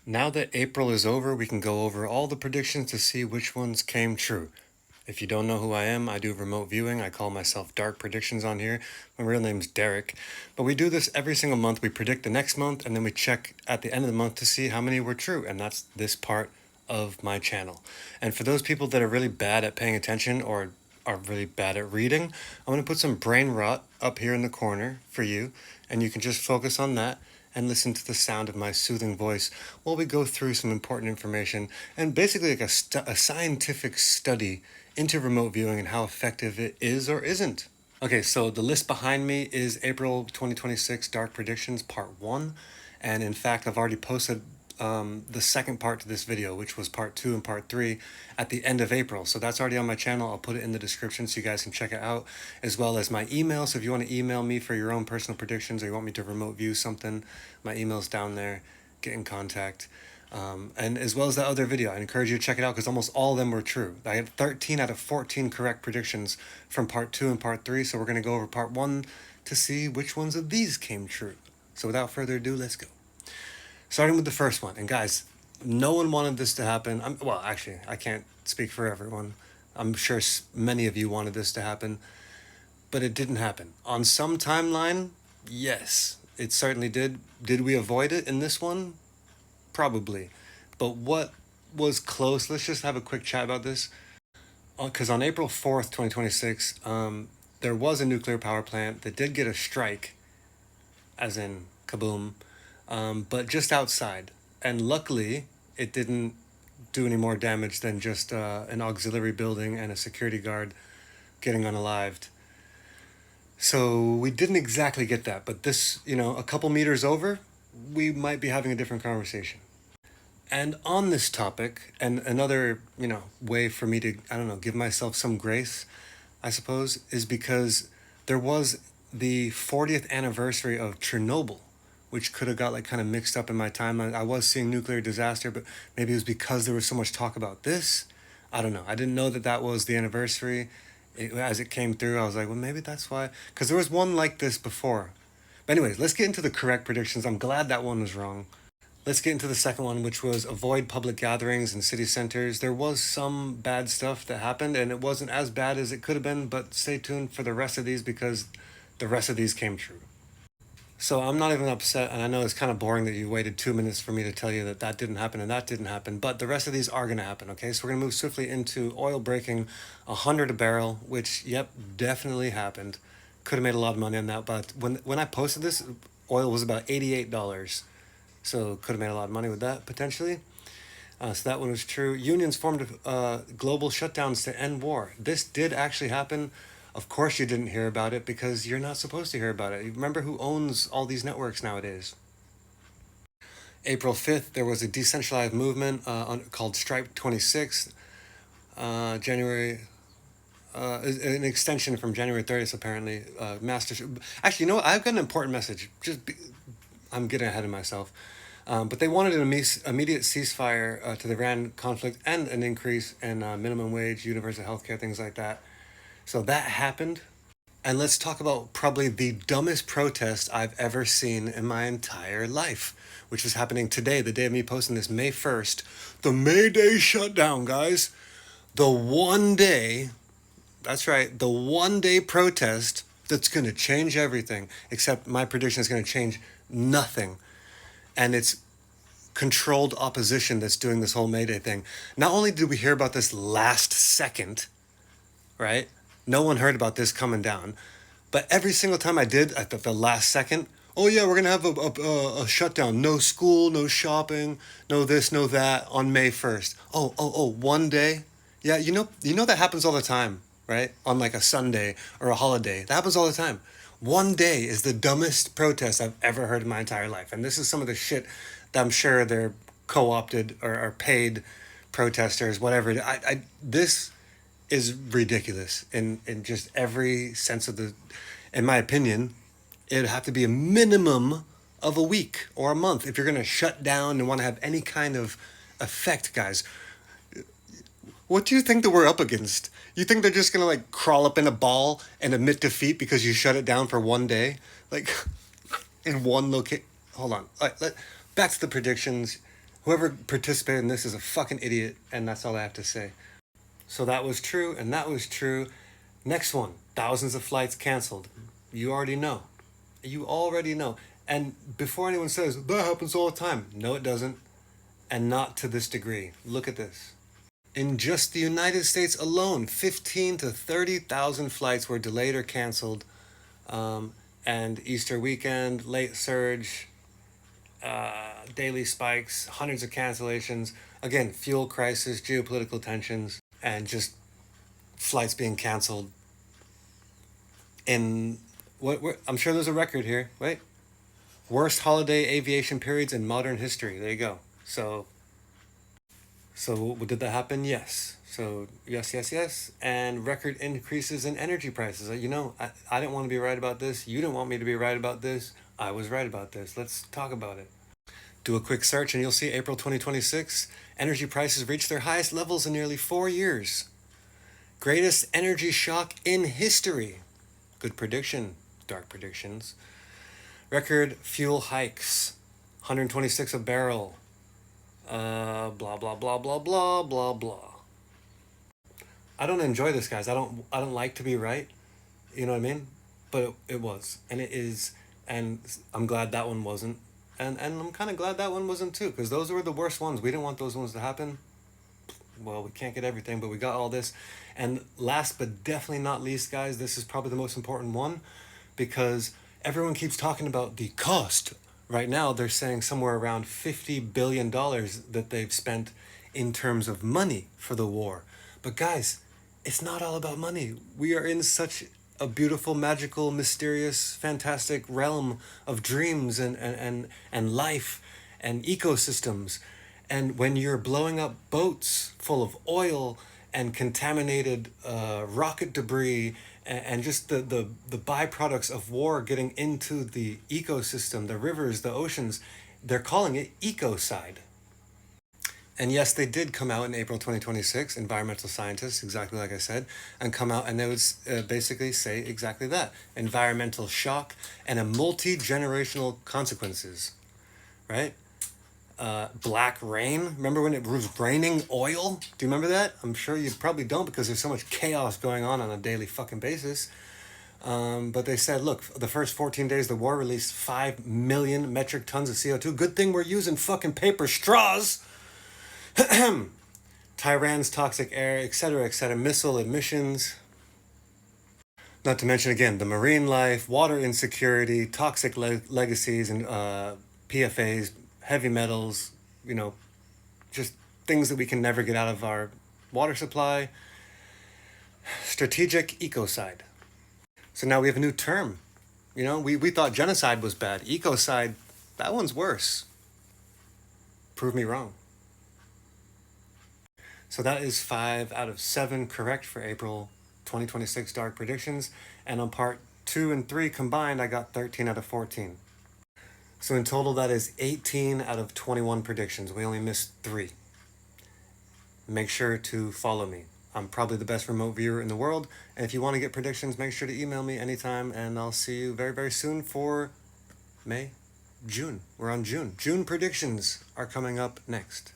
Now that April is over, we can go over all the predictions to see which ones came true. If you don't know who I am, I do remote viewing. I call myself Dark Predictions on here. My real name's Derek. But we do this every single month. We predict the next month, and then we check at the end of the month to see how many were true. And that's this part of my channel. And for those people that are really bad at paying attention or are really bad at reading, I'm going to put some brain rot up here in the corner for you, and you can just focus on that and listen to the sound of my soothing voice while we go through some important information and basically like a scientific study into remote viewing and how effective it is or isn't. Okay, so the list behind me is April 2026 Dark Predictions Part 1. And in fact, I've already posted the second part to this video, which was Part 2 and Part 3 at the end of April. So that's already on my channel. I'll put it in the description so you guys can check it out, as well as my email. So if you want to email me for your own personal predictions or you want me to remote view something, my email's down there. Get in contact. And as well as that other video, I encourage you to check it out because almost all of them were true. I had 13 out of 14 correct predictions from Part 2 and Part 3, so we're going to go over Part 1 to see which ones of these came true. So without further ado, let's go. Starting with the first one. And guys, no one wanted this to happen. Well, actually, I can't speak for everyone. I'm sure many of you wanted this to happen, but it didn't happen. On some timeline, yes, it certainly did. Did we avoid it in this one? Probably. But what was close? Let's just have a quick chat about this. Because on April 4th, 2026, there was a nuclear power plant that did get a strike, as in kaboom, but just outside. And luckily, it didn't do any more damage than just an auxiliary building and a security guard getting unalived. So we didn't exactly get that. But this, a couple meters over, we might be having a different conversation. And on this topic, and another, way for me to, give myself some grace, I suppose, is because there was the 40th anniversary of Chernobyl, which could have got kind of mixed up in my timeline. I was seeing nuclear disaster, but maybe it was because there was so much talk about this. I don't know. I didn't know that was the anniversary. As it came through, I was like, well, maybe that's why. Because there was one like this before. But anyways, let's get into the correct predictions. I'm glad that one was wrong. Let's get into the second one, which was avoid public gatherings in city centers. There was some bad stuff that happened, and it wasn't as bad as it could have been, but stay tuned for the rest of these because the rest of these came true. So I'm not even upset, and I know it's kind of boring that you waited 2 minutes for me to tell you that didn't happen and that didn't happen, but the rest of these are going to happen, okay? So we're going to move swiftly into oil breaking 100 a barrel, which, yep, definitely happened. Could have made a lot of money on that, but when I posted this, oil was about $88. So could have made a lot of money with that, potentially. So that one was true. Unions formed global shutdowns to end war. This did actually happen. Of course you didn't hear about it because you're not supposed to hear about it. Remember who owns all these networks nowadays. April 5th, there was a decentralized movement called Stripe 26. January... an extension from January 30th, apparently. Actually, you know what? I've got an important message. I'm getting ahead of myself. But they wanted an immediate ceasefire to the Iran conflict and an increase in minimum wage, universal health care, things like that. So that happened. And let's talk about probably the dumbest protest I've ever seen in my entire life, which was happening today, the day of me posting this, May 1st. The May Day shutdown, guys. The one day, that's right, the one day protest that's going to change everything, except my prediction is going to change nothing. And it's controlled opposition that's doing this whole May Day thing. Not only did we hear about this last second, right? No one heard about this coming down. But every single time I did, at the last second, oh yeah, we're going to have a shutdown. No school, no shopping, no this, no that on May 1st. Oh, one day? Yeah, you know that happens all the time, right? On like a Sunday or a holiday. That happens all the time. One day is the dumbest protest I've ever heard in my entire life. And this is some of the shit that I'm sure they're co-opted or paid protesters, whatever. This is ridiculous in just every sense of the, in my opinion, it'd have to be a minimum of a week or a month if you're going to shut down and want to have any kind of effect, guys. What do you think that we're up against? You think they're just going to crawl up in a ball and admit defeat because you shut it down for one day? In one location. Hold on. Back to the predictions. Whoever participated in this is a fucking idiot, and that's all I have to say. So that was true, and that was true. Next one, thousands of flights canceled. You already know. You already know. And before anyone says, that happens all the time, no, it doesn't. And not to this degree. Look at this. In just the United States alone, 15 to 30,000 flights were delayed or canceled. And Easter weekend, late surge, daily spikes, hundreds of cancellations. Again, fuel crisis, geopolitical tensions, and just flights being canceled. In what? I'm sure there's a record here. Wait, worst holiday aviation periods in modern history. There you go. So did that happen? Yes. So yes, yes, yes, and record increases in energy prices. You know, I didn't want to be right about this. You didn't want me to be right about this. I was right about this. Let's talk about it. Do a quick search and you'll see April 2026, energy prices reached their highest levels in nearly 4 years. Greatest energy shock in history. Good prediction, dark predictions. Record fuel hikes, 126 a barrel. Blah, blah, blah, blah, blah, blah, blah. I don't enjoy this, guys. I don't like to be right. You know what I mean? But it was. And it is. And I'm glad that one wasn't. And I'm kind of glad that one wasn't too, because those were the worst ones. We didn't want those ones to happen. Well, we can't get everything, but we got all this. And last but definitely not least, guys, this is probably the most important one, because everyone keeps talking about the cost. Right now, they're saying somewhere around $50 billion that they've spent in terms of money for the war. But guys, it's not all about money. We are in such a beautiful, magical, mysterious, fantastic realm of dreams and life and ecosystems. And when you're blowing up boats full of oil and contaminated rocket debris and just the byproducts of war getting into the ecosystem, the rivers, the oceans, they're calling it ecocide. And yes, they did come out in April 2026, environmental scientists, exactly like I said, and come out and they would basically say exactly that. Environmental shock and a multi-generational consequences, right? Black rain. Remember when it was raining oil? Do you remember that? I'm sure you probably don't, because there's so much chaos going on a daily fucking basis. But they said, look, the first 14 days of the war released 5 million metric tons of CO2. Good thing we're using fucking paper straws. Tehran's toxic air, etc., missile emissions. Not to mention, again, the marine life, water insecurity, toxic legacies, and PFAs, heavy metals, you know, just things that we can never get out of our water supply. Strategic ecocide. So now we have a new term. You know, we thought genocide was bad. Ecocide, that one's worse. Prove me wrong. So that is 5 out of 7 correct for April 2026 dark predictions. And on part 2 and 3 combined, I got 13 out of 14. So in total, that is 18 out of 21 predictions. We only missed 3. Make sure to follow me. I'm probably the best remote viewer in the world. And if you want to get predictions, make sure to email me anytime. And I'll see you very, very soon for May, June. We're on June. June predictions are coming up next.